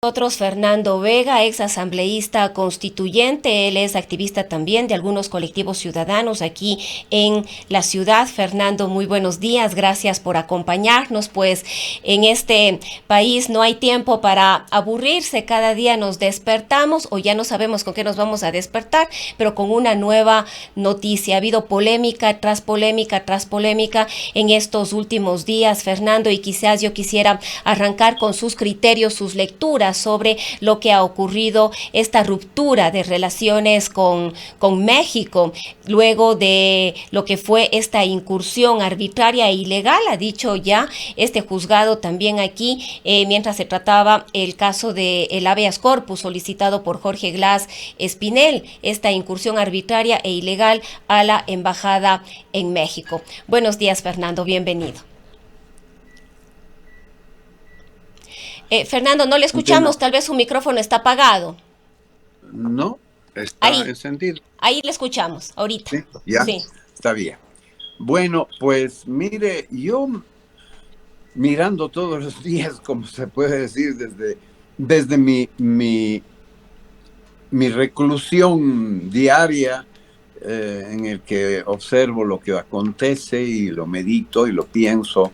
Nosotros, Fernando Vega, ex asambleísta constituyente, él es activista también de algunos colectivos ciudadanos aquí en la ciudad. Fernando, muy buenos días, gracias por acompañarnos, pues en este país no hay tiempo para aburrirse, cada día nos despertamos o ya no sabemos con qué nos vamos a despertar, pero con una nueva noticia. Ha habido polémica tras polémica tras polémica en estos últimos días, Fernando, y quizás yo quisiera arrancar con sus criterios, sus lecturas sobre lo que ha ocurrido, esta ruptura de relaciones con México, luego de lo que fue esta incursión arbitraria e ilegal, ha dicho ya este juzgado también aquí, mientras se trataba el caso de el habeas corpus solicitado por Jorge Glass Espinel, esta incursión arbitraria e ilegal a la embajada en México. Buenos días, Fernando, bienvenido. Fernando, no le escuchamos, Bueno, tal vez su micrófono está apagado. no, está Ahí, encendido. ahí le escuchamos, ahorita. Sí, ya, Sí. está bien. Bueno, pues mire, yo mirando todos los días, como se puede decir, desde mi reclusión diaria, en el que observo lo que acontece y lo medito y lo pienso,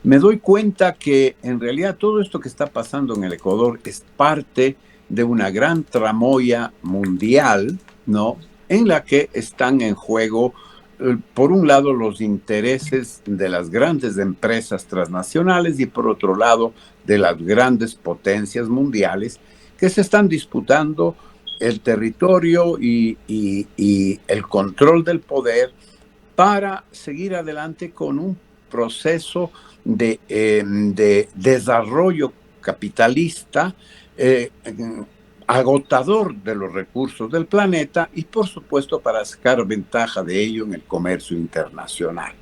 me doy cuenta que en realidad todo esto que está pasando en el Ecuador es parte de una gran tramoya mundial, ¿no? En la que están en juego, por un lado, los intereses de las grandes empresas transnacionales y por otro lado, de las grandes potencias mundiales que se están disputando el territorio y el control del poder para seguir adelante con un proceso de desarrollo capitalista eh, agotador de los recursos del planeta y por supuesto para sacar ventaja de ello en el comercio internacional.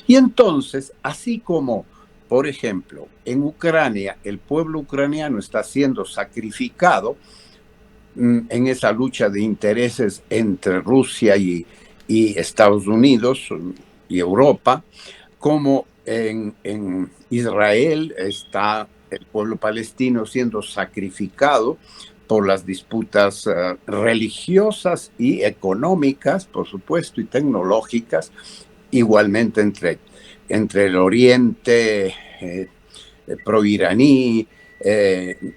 Y entonces, así como, por ejemplo, en Ucrania el pueblo ucraniano está siendo sacrificado en esa lucha de intereses entre Rusia y Estados Unidos y Europa, como en Israel está el pueblo palestino siendo sacrificado por las disputas religiosas y económicas, por supuesto, y tecnológicas, igualmente entre el Oriente pro-iraní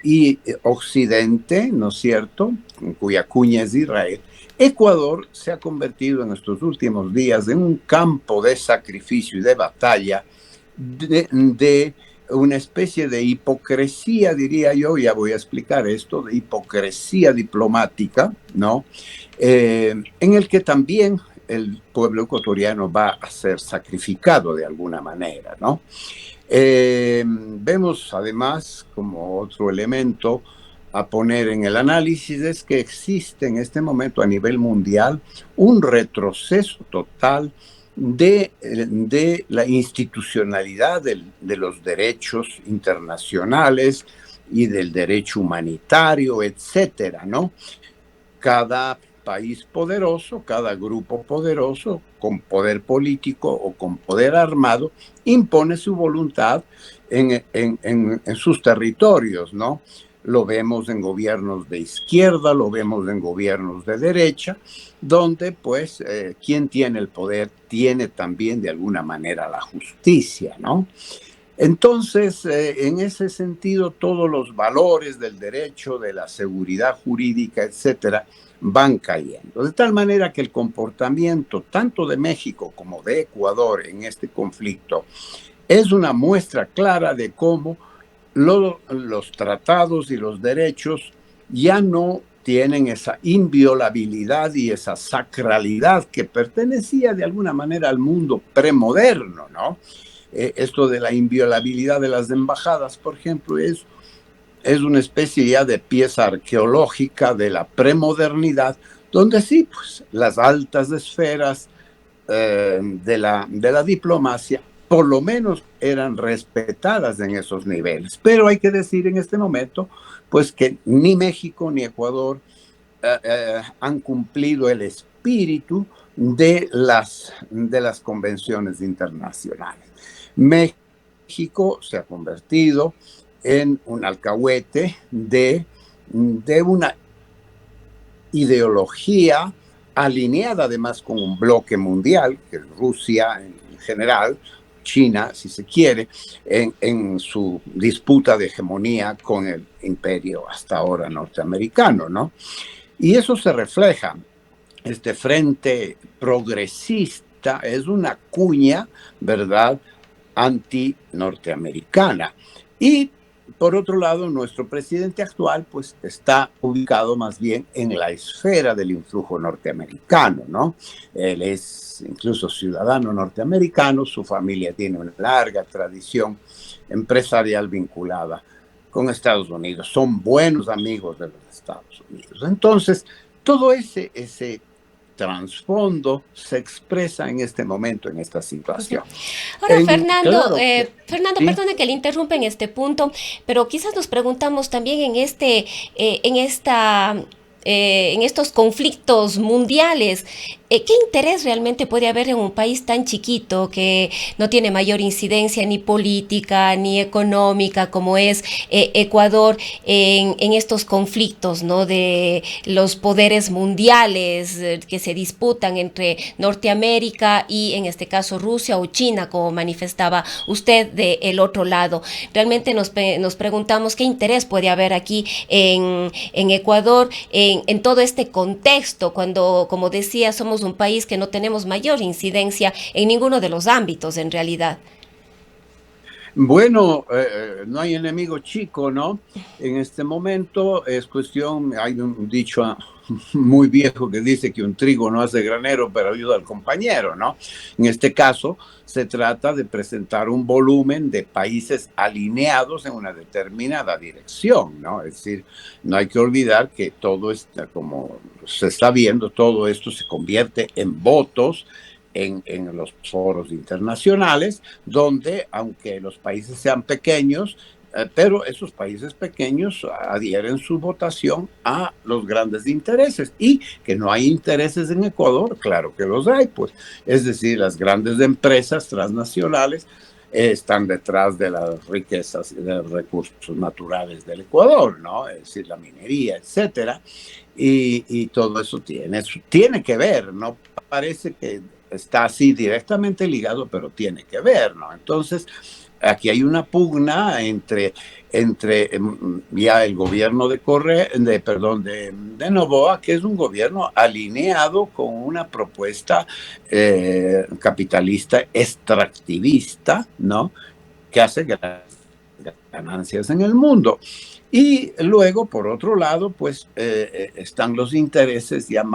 y Occidente, ¿no es cierto?, cuya cuña es Israel. Ecuador se ha convertido en estos últimos días en un campo de sacrificio y de batalla de una especie de hipocresía, diría yo, ya voy a explicar esto, de hipocresía diplomática, ¿no? En el que también el pueblo ecuatoriano va a ser sacrificado de alguna manera, ¿no? Vemos además como otro elemento a poner en el análisis es que existe en este momento a nivel mundial un retroceso total de la institucionalidad de los derechos internacionales y del derecho humanitario, etcétera, ¿no? Cada país poderoso, cada grupo poderoso, con poder político o con poder armado, impone su voluntad en sus territorios, ¿no? Lo vemos en gobiernos de izquierda, lo vemos en gobiernos de derecha, donde pues quien tiene el poder tiene también de alguna manera la justicia, ¿no? Entonces, en ese sentido, todos los valores del derecho, de la seguridad jurídica, etcétera, van cayendo. De tal manera que el comportamiento tanto de México como de Ecuador en este conflicto es una muestra clara de cómo los tratados y los derechos ya no tienen esa inviolabilidad y esa sacralidad que pertenecía de alguna manera al mundo premoderno, ¿no? Esto de la inviolabilidad de las embajadas, por ejemplo, es una especie ya de pieza arqueológica de la premodernidad, donde sí, pues las altas esferas de la diplomacia por lo menos eran respetadas en esos niveles. Pero hay que decir en este momento, pues que ni México ni Ecuador han cumplido el espíritu de las convenciones internacionales. México se ha convertido en un alcahuete de una ideología alineada además con un bloque mundial, que es Rusia en general, China, si se quiere, en su disputa de hegemonía con el imperio hasta ahora norteamericano, ¿no? Y eso se refleja. Este frente progresista es una cuña, ¿verdad?, anti-norteamericana. Y por otro lado, nuestro presidente actual pues está ubicado más bien en la esfera del influjo norteamericano, ¿no? Él es incluso ciudadano norteamericano, su familia tiene una larga tradición empresarial vinculada con Estados Unidos, son buenos amigos de los Estados Unidos. Entonces, todo ese trasfondo se expresa en este momento, en esta situación. Ahora, Fernando, Claro que Fernando, sí. perdone que le interrumpa en este punto, pero quizás nos preguntamos también en esta, en estos conflictos mundiales, ¿qué interés realmente puede haber en un país tan chiquito que no tiene mayor incidencia ni política ni económica como es Ecuador en estos conflictos, ¿no?, de los poderes mundiales que se disputan entre Norteamérica y en este caso Rusia o China, como manifestaba usted del otro lado? Realmente nos preguntamos qué interés puede haber aquí en Ecuador en todo este contexto, cuando, como decía, somos un país que no tenemos mayor incidencia en ninguno de los ámbitos en realidad. Bueno, no hay enemigo chico, ¿no? En este momento es cuestión, hay un dicho muy viejo que dice que un trigo no hace granero, pero ayuda al compañero, ¿no? En este caso, se trata de presentar un volumen de países alineados en una determinada dirección, ¿no? Es decir, no hay que olvidar que todo está, como se está viendo, todo esto se convierte en votos en los foros internacionales, donde, aunque los países sean pequeños, pero esos países pequeños adhieren su votación a los grandes intereses. Y que no hay intereses en Ecuador, claro que los hay, pues. Es decir, las grandes empresas transnacionales están detrás de las riquezas y de los recursos naturales del Ecuador, ¿no? Es decir, la minería, etcétera. Y todo eso tiene que ver, ¿no? Parece que está así directamente ligado, pero tiene que ver, ¿no? Entonces, aquí hay una pugna entre ya el gobierno de Noboa, que es un gobierno alineado con una propuesta capitalista extractivista, ¿no?, que hace ganancias en el mundo. Y luego, por otro lado, pues están los intereses ya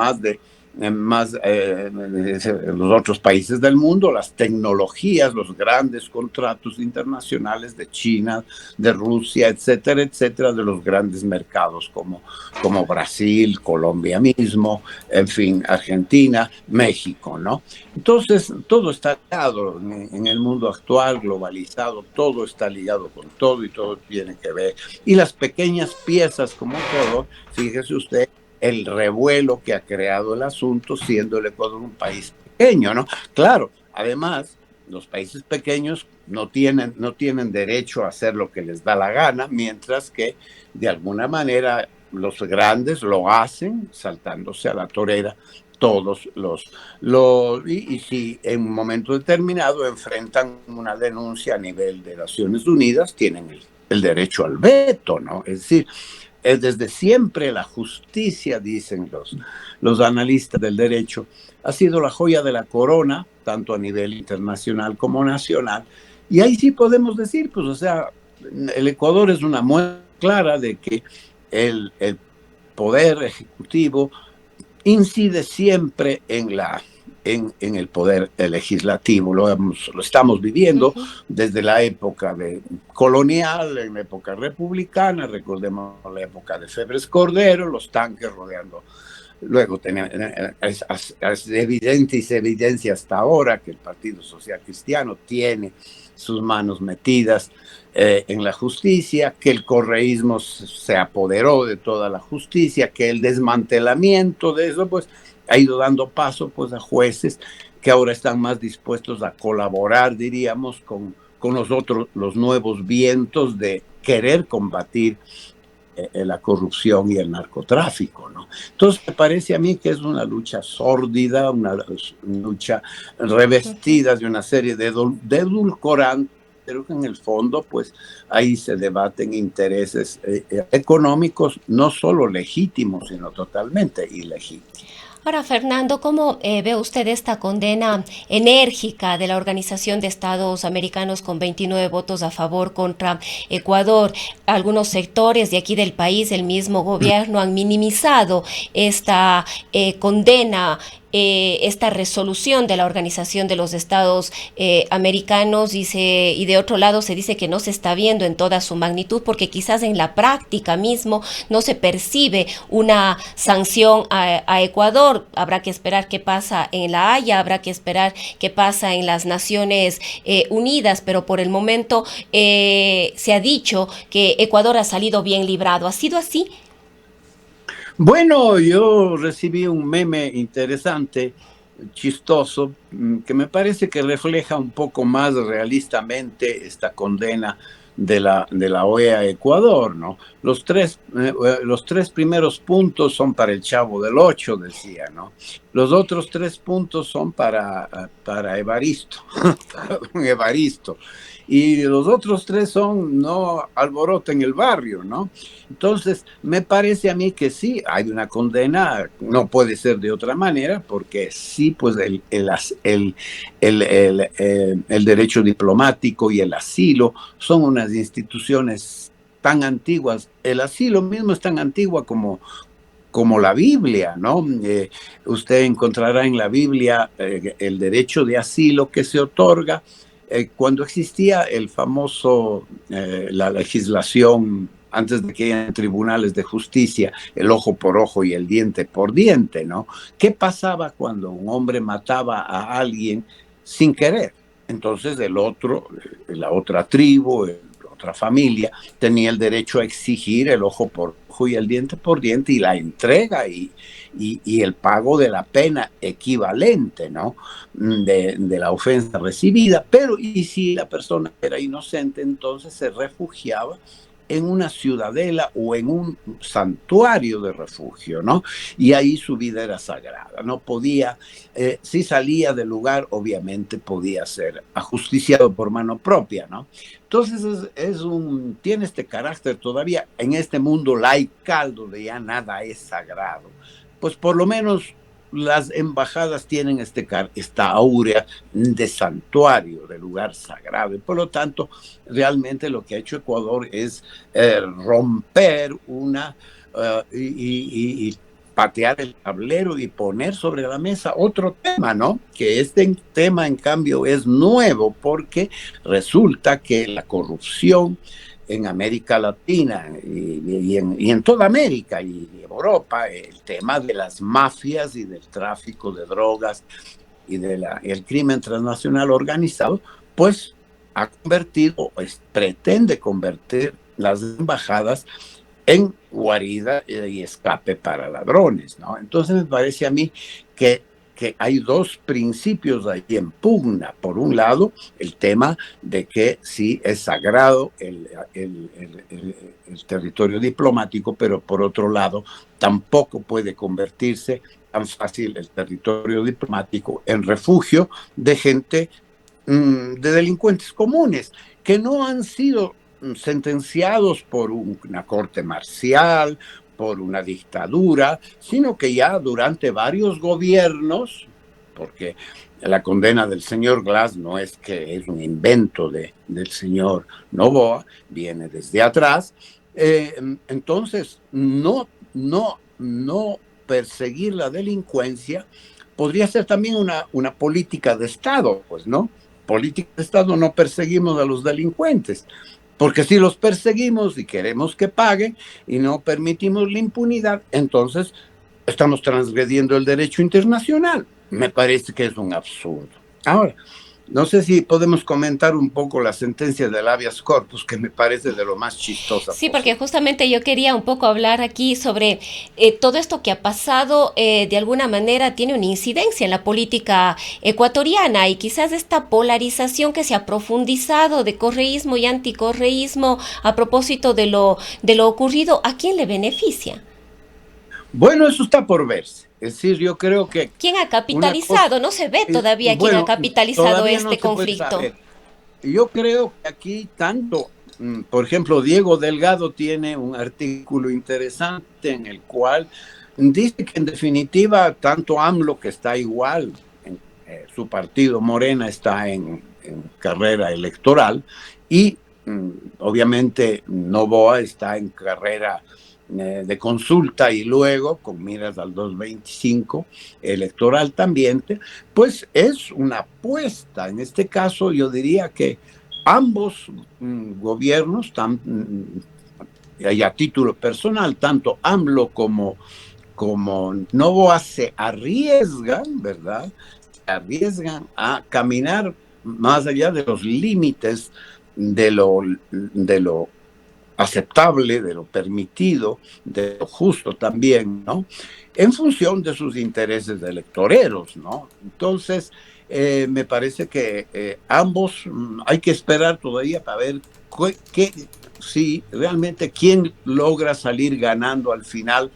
los otros países del mundo, las tecnologías, los grandes contratos internacionales de China, de Rusia, etcétera, etcétera, de los grandes mercados como Brasil, Colombia mismo, en fin, Argentina, México, ¿no? Entonces, todo está ligado en el mundo actual, globalizado, todo está ligado con todo y todo tiene que ver. Y las pequeñas piezas, como todo, fíjese usted, el revuelo que ha creado el asunto, siendo el Ecuador un país pequeño, ¿no? Claro, además, los países pequeños no tienen derecho a hacer lo que les da la gana, mientras que de alguna manera los grandes lo hacen saltándose a la torera todos y si en un momento determinado enfrentan una denuncia a nivel de Naciones Unidas, tienen el derecho al veto, ¿no? Es decir, desde siempre la justicia, dicen los analistas del derecho, ha sido la joya de la corona, tanto a nivel internacional como nacional. Y ahí sí podemos decir, pues, o sea, el Ecuador es una muestra clara de que el poder ejecutivo incide siempre en el poder legislativo. Lo estamos viviendo desde la época colonial, en la época republicana, recordemos la época de Febres Cordero, los tanques rodeando. Luego es evidente y se evidencia hasta ahora que el Partido Social Cristiano tiene sus manos metidas en la justicia, que el correísmo se apoderó de toda la justicia, que el desmantelamiento de eso pues ha ido dando paso pues a jueces que ahora están más dispuestos a colaborar, diríamos, con los nuevos vientos querer combatir la corrupción y el narcotráfico, ¿no? Entonces me parece a mí que es una lucha sórdida, una lucha revestida de una serie de edulcorantes, pero que en el fondo, pues ahí se debaten intereses económicos, no solo legítimos, sino totalmente ilegítimos. Ahora, Fernando, ¿cómo ve usted esta condena enérgica de la Organización de Estados Americanos con 29 votos a favor contra Ecuador? Algunos sectores de aquí del país, el mismo gobierno, han minimizado esta condena, esta resolución de la Organización de los Estados Americanos, y de otro lado se dice que no se está viendo en toda su magnitud porque quizás en la práctica mismo no se percibe una sanción a Ecuador. Habrá que esperar qué pasa en La Haya, habrá que esperar qué pasa en las Naciones Unidas, pero por el momento se ha dicho que Ecuador ha salido bien librado. ¿Ha sido así? Bueno, yo recibí un meme interesante, chistoso, que me parece que refleja un poco más realistamente esta condena de la OEA a Ecuador, ¿no? Los tres primeros puntos son para el Chavo del Ocho, decía, ¿no? Los otros tres puntos son para Evaristo, para don Evaristo. Y los otros tres son no alboroten el barrio, ¿no? Entonces, me parece a mí que sí, hay una condena, no puede ser de otra manera, porque sí, pues el derecho diplomático y el asilo son unas instituciones tan antiguas. El asilo mismo es tan antigua como la Biblia, ¿no? Usted encontrará en la Biblia el derecho de asilo que se otorga cuando existía el famoso, la legislación antes de que hayan tribunales de justicia, el ojo por ojo y el diente por diente, ¿no? ¿Qué pasaba cuando un hombre mataba a alguien sin querer? Entonces el otro, la otra tribu, otra familia, tenía el derecho a exigir el ojo por ojo y el diente por diente y la entrega y el pago de la pena equivalente, ¿no? De la ofensa recibida. Pero y si la persona era inocente, entonces se refugiaba en una ciudadela o en un santuario de refugio, ¿no? Y ahí su vida era sagrada, no podía, si salía del lugar, obviamente podía ser ajusticiado por mano propia, ¿no? Entonces tiene este carácter todavía en este mundo laical donde ya nada es sagrado, pues por lo menos las embajadas tienen esta áurea de santuario, de lugar sagrado, y por lo tanto, realmente lo que ha hecho Ecuador es romper y patear el tablero y poner sobre la mesa otro tema, ¿no? Que este tema, en cambio, es nuevo porque resulta que la corrupción en América Latina y en toda América y Europa, el tema de las mafias y del tráfico de drogas y el crimen transnacional organizado, pues ha convertido, pues, pretende convertir las embajadas en guarida y escape para ladrones, ¿no? Entonces me parece a mí que hay dos principios ahí en pugna. Por un lado, el tema de que sí es sagrado el territorio diplomático, pero por otro lado, tampoco puede convertirse tan fácil el territorio diplomático en refugio de gente, de delincuentes comunes, que no han sido sentenciados por una corte marcial, por una dictadura, sino que ya durante varios gobiernos, porque la condena del señor Glass no es que es un invento del señor Noboa, viene desde atrás. Entonces, no perseguir la delincuencia podría ser también una política de Estado, pues, ¿no? Política de Estado, no perseguimos a los delincuentes, porque si los perseguimos y queremos que paguen y no permitimos la impunidad, entonces estamos transgrediendo el derecho internacional. Me parece que es un absurdo. Ahora, No sé si podemos comentar un poco la sentencia del habeas corpus, que me parece de lo más chistosa Sí, porque posible. justamente yo quería un poco hablar aquí sobre todo esto que ha pasado, de alguna manera tiene una incidencia en la política ecuatoriana y quizás esta polarización que se ha profundizado de correísmo y anticorreísmo a propósito de lo ocurrido, ¿a quién le beneficia? Bueno, eso está por verse. Es decir, yo creo que ¿Quién ha una cosa, capitalizado? No se ve todavía quién ha bueno, capitalizado todavía no este se puede conflicto. saber. Yo creo que aquí tanto, por ejemplo, Diego Delgado tiene un artículo interesante en el cual dice que en definitiva tanto AMLO, que está igual, su partido Morena está en carrera electoral, y obviamente Novoa está en carrera de consulta y luego con miras al 225 electoral también, pues es una apuesta. En este caso yo diría que ambos gobiernos, y a título personal, tanto AMLO como Novoa se arriesgan, ¿verdad? Se arriesgan a caminar más allá de los límites de lo aceptable, de lo permitido, de lo justo también, ¿no? En función de sus intereses electoreros, ¿no? Entonces, me parece que ambos hay que esperar todavía para ver si realmente quién logra salir ganando al final,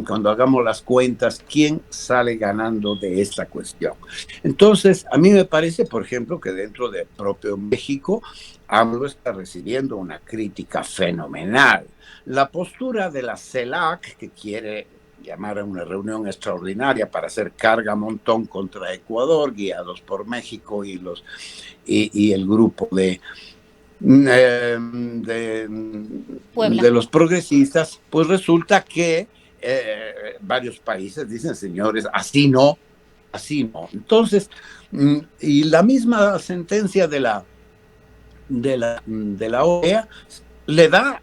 cuando hagamos las cuentas, quién sale ganando de esta cuestión. Entonces, a mí me parece, por ejemplo, que dentro de propio México, AMLO está recibiendo una crítica fenomenal. La postura de la CELAC, que quiere llamar a una reunión extraordinaria para hacer carga montón contra Ecuador, guiados por México y el grupo Puebla. de los progresistas, pues resulta que varios países dicen, señores, así no, así no. Entonces, y la misma sentencia de la OEA le da,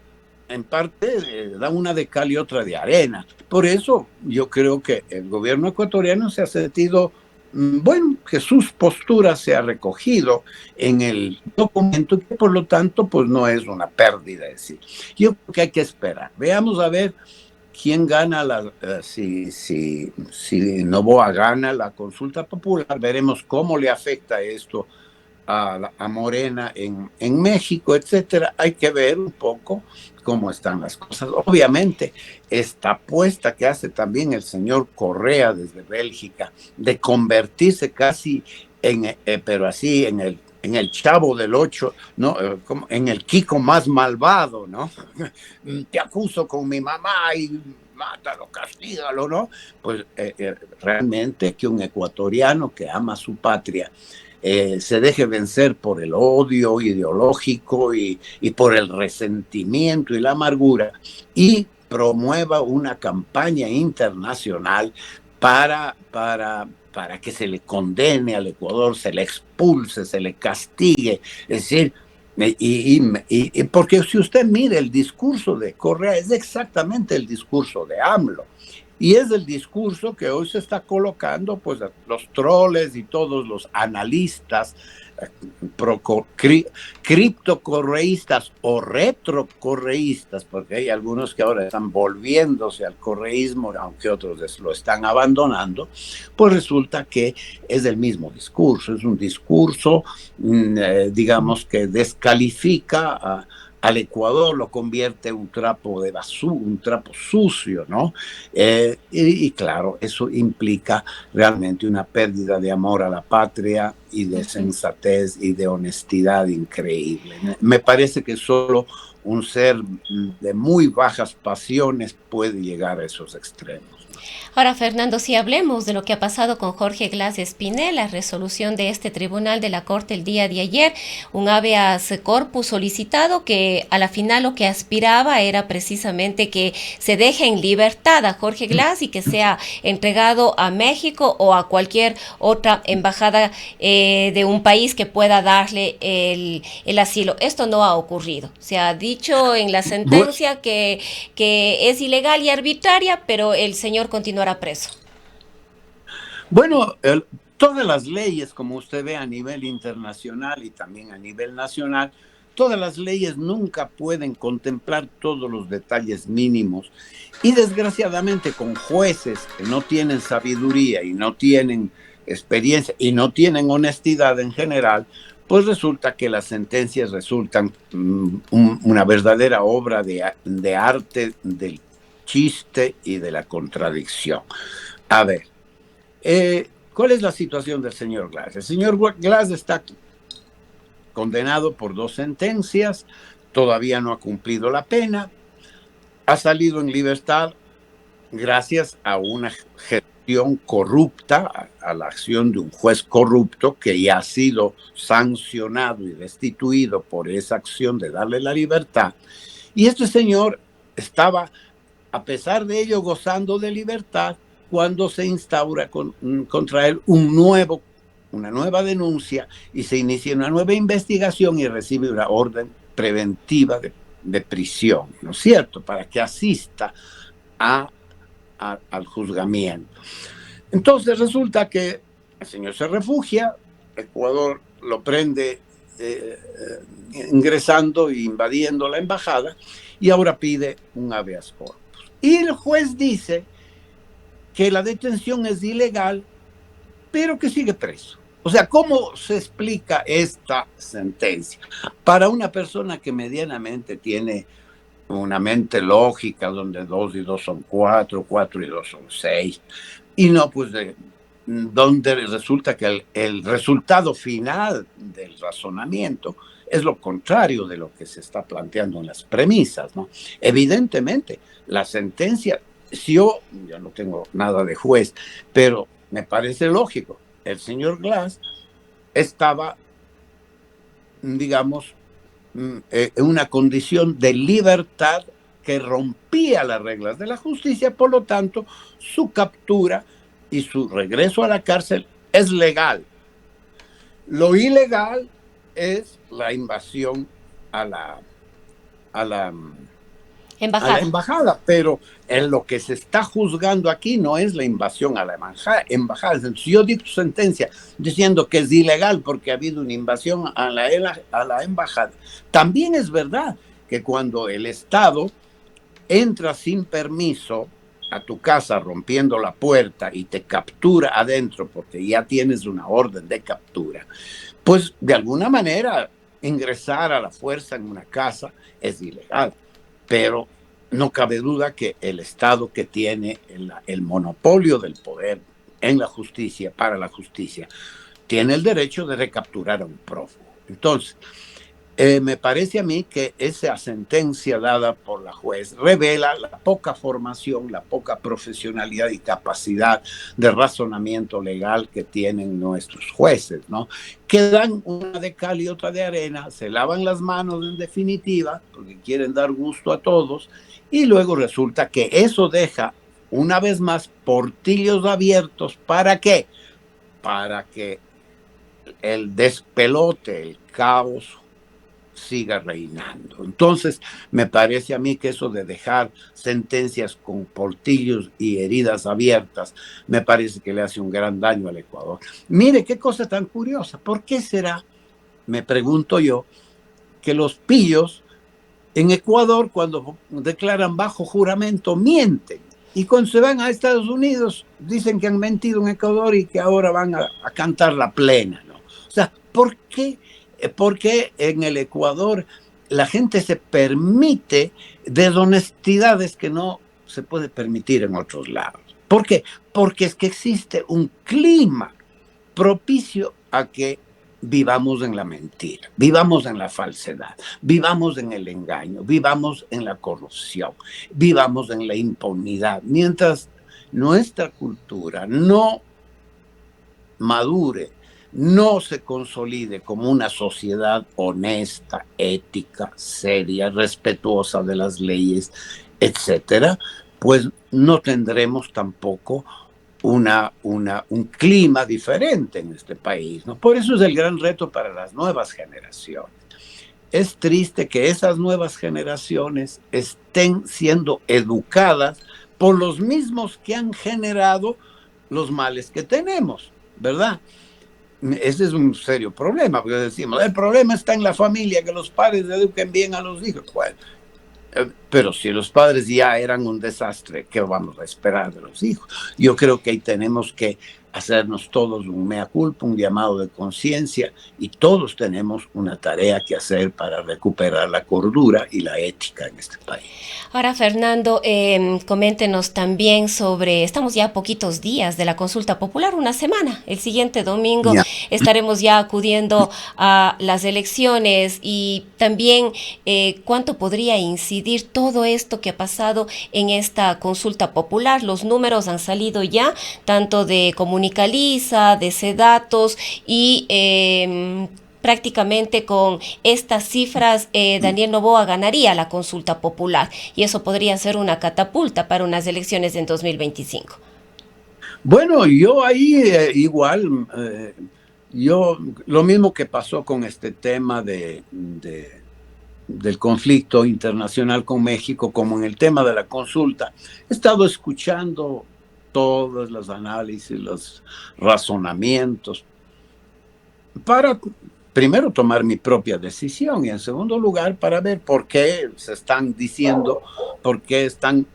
en parte, da una de cal y otra de arena. Por eso yo creo que el gobierno ecuatoriano se ha sentido, bueno, que sus posturas se ha recogido en el documento y que por lo tanto pues no es una pérdida. Es decir, yo creo que hay que esperar. Veamos a ver quién gana si Novoa gana la consulta popular, veremos cómo le afecta esto a Morena en México, etcétera. Hay que ver un poco cómo están las cosas. Obviamente, esta apuesta que hace también el señor Correa desde Bélgica de convertirse casi pero así, en el Chavo del Ocho, ¿no? Como en el Kiko más malvado, ¿no? Te acuso con mi mamá y mátalo, castígalo, ¿no? Pues realmente que un ecuatoriano que ama su patria se deje vencer por el odio ideológico y por el resentimiento y la amargura y promueva una campaña internacional para que se le condene al Ecuador, se le expulse, se le castigue. Es decir, porque si usted mira el discurso de Correa, es exactamente el discurso de AMLO. Y es el discurso que hoy se está colocando, pues, los troles y todos los analistas pro, criptocorreístas o retrocorreístas, porque hay algunos que ahora están volviéndose al correísmo, aunque otros lo están abandonando, pues resulta que es el mismo discurso, es un discurso, digamos, que descalifica al Ecuador, lo convierte en un trapo de basura, un trapo sucio, ¿no? Y claro, eso implica realmente una pérdida de amor a la patria y de sensatez y de honestidad increíble. Me parece que solo un ser de muy bajas pasiones puede llegar a esos extremos. Ahora, Fernando, si hablemos de lo que ha pasado con Jorge Glass Espinel, la resolución de este tribunal de la Corte el día de ayer, un habeas corpus solicitado que a la final lo que aspiraba era precisamente que se deje en libertad a Jorge Glass y que sea entregado a México o a cualquier otra embajada de un país que pueda darle el asilo. Esto no ha ocurrido. Se ha dicho en la sentencia que es ilegal y arbitraria, pero el señor continuará preso. Bueno, Todas las leyes, como usted ve a nivel internacional y también a nivel nacional, todas las leyes nunca pueden contemplar todos los detalles mínimos. Y desgraciadamente con jueces que no tienen sabiduría y no tienen experiencia y no tienen honestidad en general, pues resulta que las sentencias resultan una verdadera obra de arte del chiste y de la contradicción. A ver, ¿cuál es la situación del señor Glass? El señor Glass está condenado por 2 sentencias, todavía no ha cumplido la pena, ha salido en libertad gracias a una gestión corrupta, a la acción de un juez corrupto que ya ha sido sancionado y destituido por esa acción de darle la libertad. Y este señor estaba, a pesar de ello, gozando de libertad cuando se instaura contra él una nueva denuncia y se inicia una nueva investigación y recibe una orden preventiva de prisión, ¿no es cierto?, para que asista al juzgamiento. Entonces resulta que el señor se refugia, Ecuador lo prende ingresando e invadiendo la embajada y ahora pide un habeas corpus. Y el juez dice que la detención es ilegal, pero que sigue preso. O sea, ¿cómo se explica esta sentencia? Para una persona que medianamente tiene una mente lógica, donde 2 y 2 son 4, 4 y 2 son 6, y no, pues, donde resulta que el resultado final del razonamiento es lo contrario de lo que se está planteando en las premisas, ¿no? Evidentemente, la sentencia, si yo no tengo nada de juez, pero me parece lógico, el señor Glass estaba, digamos, en una condición de libertad que rompía las reglas de la justicia, por lo tanto, su captura y su regreso a la cárcel es legal. Lo ilegal es la invasión a la embajada, pero en lo que se está juzgando aquí no es la invasión a la embajada. Si yo dicto sentencia diciendo que es ilegal porque ha habido una invasión a la embajada, también es verdad que cuando el Estado entra sin permiso a tu casa rompiendo la puerta y te captura adentro porque ya tienes una orden de captura, pues de alguna manera ingresar a la fuerza en una casa es ilegal. Pero no cabe duda que el Estado, que tiene el monopolio del poder en la justicia, para la justicia, tiene el derecho de recapturar a un prófugo. Entonces, me parece a mí que esa sentencia dada por la juez revela la poca formación, la poca profesionalidad y capacidad de razonamiento legal que tienen nuestros jueces, ¿no? Que dan una de cal y otra de arena, se lavan las manos en definitiva, porque quieren dar gusto a todos, y luego resulta que eso deja una vez más portillos abiertos. ¿Para qué? Para que el despelote, el caos siga reinando. Entonces, me parece a mí que eso de dejar sentencias con portillos y heridas abiertas, me parece que le hace un gran daño al Ecuador. Mire qué cosa tan curiosa. ¿Por qué será, me pregunto yo, que los pillos en Ecuador, cuando declaran bajo juramento, mienten? Y cuando se van a Estados Unidos, dicen que han mentido en Ecuador y que ahora van a cantar la plena, ¿no? O sea, ¿por qué? Porque en el Ecuador la gente se permite deshonestidades que no se puede permitir en otros lados. ¿Por qué? Porque es que existe un clima propicio a que vivamos en la mentira, vivamos en la falsedad, vivamos en el engaño, vivamos en la corrupción, vivamos en la impunidad. Mientras nuestra cultura no madure, no se consolide como una sociedad honesta, ética, seria, respetuosa de las leyes, etcétera, pues no tendremos tampoco un clima diferente en este país, ¿no? Por eso es el gran reto para las nuevas generaciones. Es triste que esas nuevas generaciones estén siendo educadas por los mismos que han generado los males que tenemos. ¿verdad? Ese es un serio problema, porque decimos, el problema está en la familia, que los padres eduquen bien a los hijos. Bueno, pero si los padres ya eran un desastre, ¿qué vamos a esperar de los hijos? Yo creo que ahí tenemos que hacernos todos un mea culpa, un llamado de conciencia, y todos tenemos una tarea que hacer para recuperar la cordura y la ética en este país. Ahora, Fernando, coméntenos también sobre, estamos ya a poquitos días de la consulta popular, una semana. El siguiente domingo Ya. estaremos ya acudiendo a las elecciones y también cuánto podría incidir todo esto que ha pasado en esta consulta popular. Los números han salido ya, tanto de Comunicaliza, de Cedatos y prácticamente con estas cifras Daniel Noboa ganaría la consulta popular y eso podría ser una catapulta para unas elecciones en 2025. Bueno, yo ahí igual, yo lo mismo que pasó con este tema del conflicto internacional con México, como en el tema de la consulta, he estado escuchando todos los análisis, los razonamientos, para primero tomar mi propia decisión y en segundo lugar para ver por qué se están diciendo, por qué están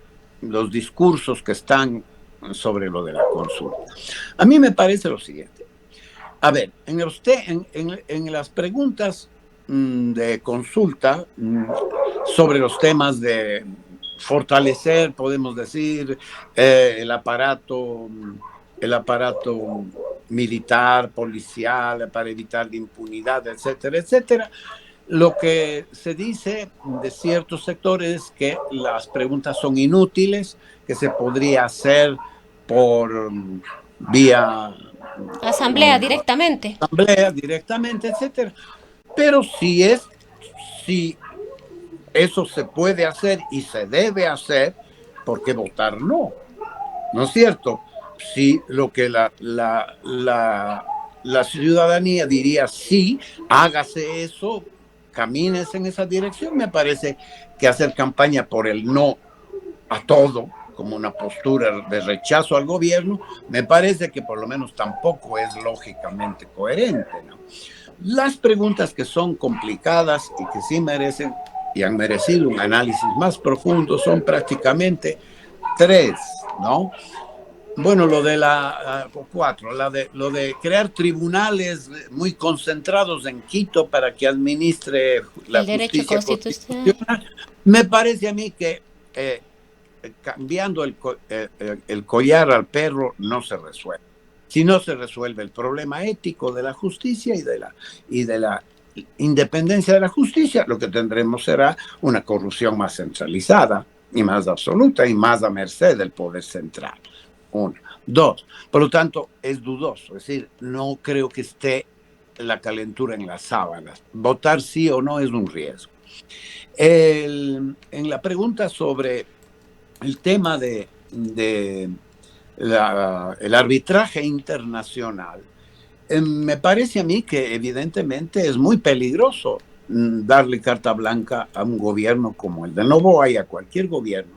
los discursos que están sobre lo de la consulta. A mí me parece lo siguiente. A ver, en las preguntas de consulta sobre los temas de fortalecer, podemos decir, el aparato militar, policial, para evitar la impunidad, etcétera, etcétera. Lo que se dice de ciertos sectores es que las preguntas son inútiles, que se podría hacer por vía Asamblea directamente. asamblea directamente, etcétera. Pero si eso se puede hacer y se debe hacer, ¿por qué votar no? ¿No es cierto? Si lo que la ciudadanía diría sí, hágase eso, camines en esa dirección, me parece que hacer campaña por el no a todo, como una postura de rechazo al gobierno, me parece que por lo menos tampoco es lógicamente coherente, ¿no? Las preguntas que son complicadas y que sí merecen y han merecido un análisis más profundo son prácticamente tres, ¿no? Bueno, lo de cuatro, lo de crear tribunales muy concentrados en Quito para que administre la El derecho justicia constitucional. constitucional, me parece a mí que cambiando el collar al perro no se resuelve. Si no se resuelve el problema ético de la justicia y de la independencia de la justicia, lo que tendremos será una corrupción más centralizada y más absoluta y más a merced del poder central. Uno. Dos, por lo tanto, es dudoso, es decir, no creo que esté la calentura en las sábanas. Votar sí o no es un riesgo. En la pregunta sobre el tema el arbitraje internacional, me parece a mí que evidentemente es muy peligroso darle carta blanca a un gobierno como el de Noboa y a cualquier gobierno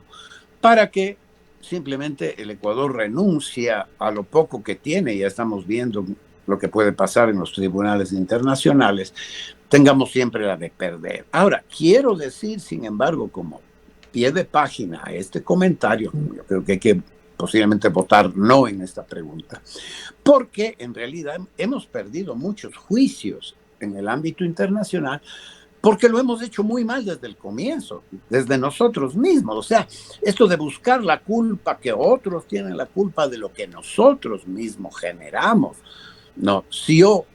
para que simplemente el Ecuador renuncia a lo poco que tiene. Ya estamos viendo lo que puede pasar en los tribunales internacionales, tengamos siempre la de perder. Ahora, quiero decir, sin embargo, como pie de página a este comentario, yo creo que hay que posiblemente votar no en esta pregunta, porque en realidad hemos perdido muchos juicios en el ámbito internacional porque lo hemos hecho muy mal desde el comienzo, desde nosotros mismos. O sea, esto de buscar la culpa, que otros tienen la culpa de lo que nosotros mismos generamos. No, si yo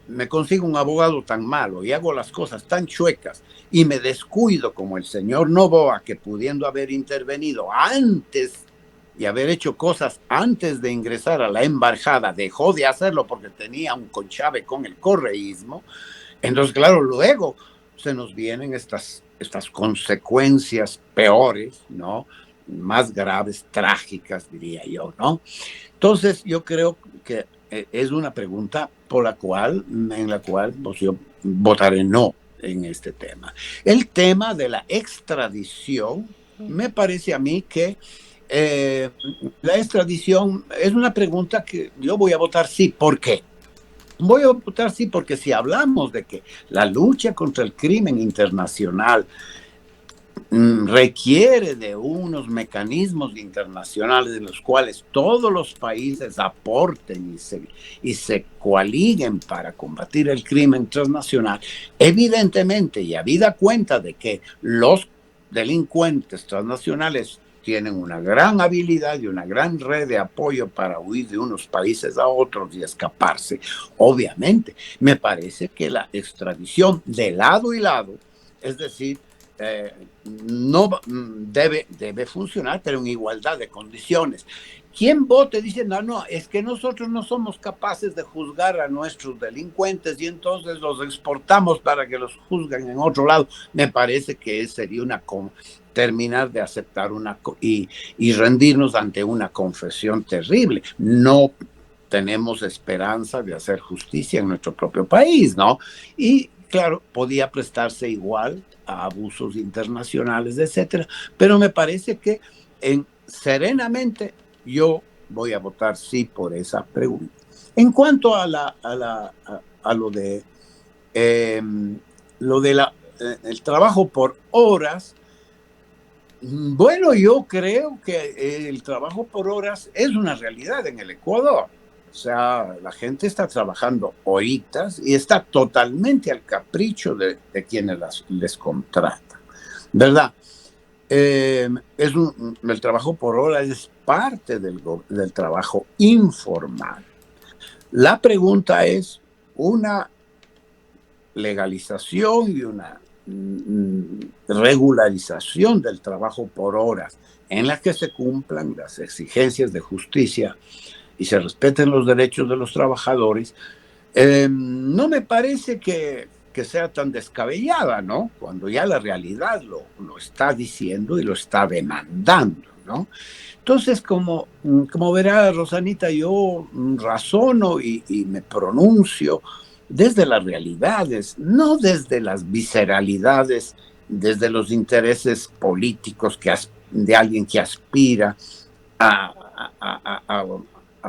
me consigo un abogado tan malo y hago las cosas tan chuecas y me descuido como el señor Noboa, que pudiendo haber intervenido antes y haber hecho cosas antes de ingresar a la embajada, dejó de hacerlo porque tenía un conchave con el correísmo. Entonces, claro, luego se nos vienen estas consecuencias peores, ¿no? Más graves, trágicas, diría yo, ¿no? Entonces, yo creo que es una pregunta en la cual pues, yo votaré no en este tema. El tema de la extradición, me parece a mí que eh, la extradición es una pregunta que yo voy a votar sí. ¿Por qué? Voy a votar sí porque si hablamos de que la lucha contra el crimen internacional requiere de unos mecanismos internacionales en los cuales todos los países aporten y se coaliguen para combatir el crimen transnacional, evidentemente, y habida cuenta de que los delincuentes transnacionales tienen una gran habilidad y una gran red de apoyo para huir de unos países a otros y escaparse. Obviamente, me parece que la extradición de lado y lado, es decir, no debe funcionar, pero en igualdad de condiciones. ¿Quién vote? Dice, no, es que nosotros no somos capaces de juzgar a nuestros delincuentes y entonces los exportamos para que los juzguen en otro lado. Me parece que sería terminar de aceptar y rendirnos ante una confesión terrible. No tenemos esperanza de hacer justicia en nuestro propio país, ¿no? Y claro, podía prestarse igual a abusos internacionales, etcétera, pero me parece que serenamente yo voy a votar sí por esa pregunta. En cuanto a lo de el trabajo por horas, bueno, yo creo que el trabajo por horas es una realidad en el Ecuador. O sea, la gente está trabajando horitas y está totalmente al capricho de quienes les contratan, ¿verdad? El trabajo por horas es parte del trabajo informal. La pregunta es una legalización y una regularización del trabajo por horas en la que se cumplan las exigencias de justicia y se respeten los derechos de los trabajadores. No me parece que sea tan descabellada, ¿no? Cuando ya la realidad lo está diciendo y lo está demandando, ¿no? Entonces, como verá Rosanita, yo razono y me pronuncio desde las realidades, no desde las visceralidades, desde los intereses políticos de alguien que aspira a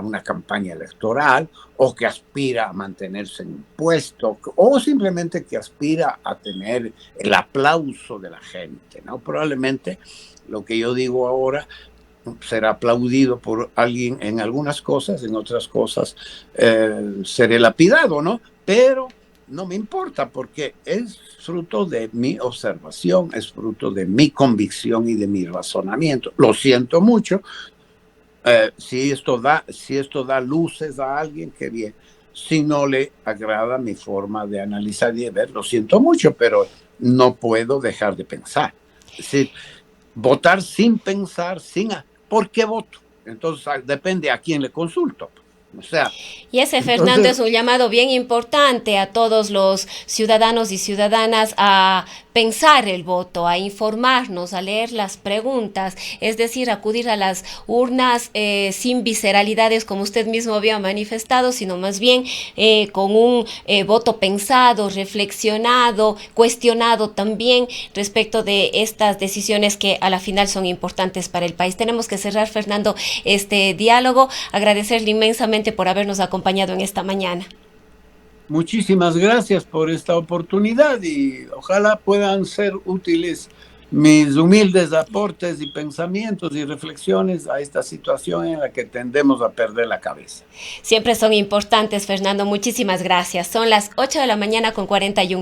una campaña electoral o que aspira a mantenerse en un puesto o simplemente que aspira a tener el aplauso de la gente, ¿no? Probablemente lo que yo digo ahora será aplaudido por alguien en algunas cosas, en otras cosas seré lapidado, ¿no? Pero no me importa porque es fruto de mi observación, es fruto de mi convicción y de mi razonamiento. Lo siento mucho. Si esto da luces a alguien, qué bien. Si no le agrada mi forma de analizar y de ver, lo siento mucho, pero no puedo dejar de pensar. Es decir, votar sin pensar, ¿por qué voto? Entonces depende a quién le consulto. O sea, y ese, Fernando, es un llamado bien importante a todos los ciudadanos y ciudadanas a pensar el voto, a informarnos, a leer las preguntas, es decir, acudir a las urnas sin visceralidades, como usted mismo había manifestado, sino más bien con un voto pensado, reflexionado, cuestionado también respecto de estas decisiones que a la final son importantes para el país. Tenemos que cerrar, Fernando, este diálogo, agradecerle inmensamente por habernos acompañado en esta mañana. Muchísimas gracias por esta oportunidad y ojalá puedan ser útiles mis humildes aportes y pensamientos y reflexiones a esta situación en la que tendemos a perder la cabeza. Siempre son importantes, Fernando. Muchísimas gracias. Son las 8 de la mañana con 41